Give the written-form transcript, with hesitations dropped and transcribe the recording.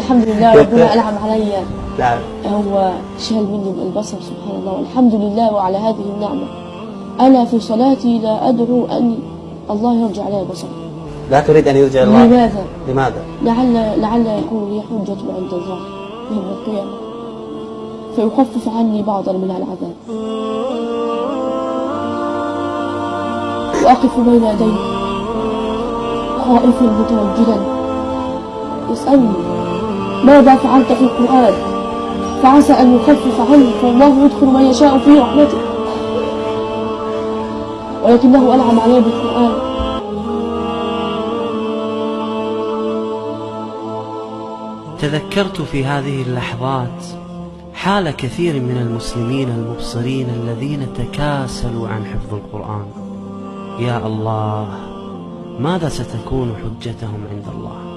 الحمد لله ربنا أنعم علي. نعم. هو شال مني البصر سبحان الله، والحمد لله وعلى هذه النعمة. أنا في صلاتي لا أدعو أن الله يرجع علي بصري. لا تريد أن يرجع الله؟ لماذا؟ لماذا؟ لعل يكون لي حجة عند الله يوم القيامة فيخفف عني بعضا من العذاب، وأقف بين يديه خائفا متوجلا يسألني ماذا فعلت في القرآن، فعسى أن يخفف عني، فالله يدخل من يشاء في رحمته، ولكنه أنعم علي بالقرآن. تذكرت في هذه اللحظات حال كثير من المسلمين المبصرين الذين تكاسلوا عن حفظ القرآن. يا الله، ماذا ستكون حجتهم عند الله؟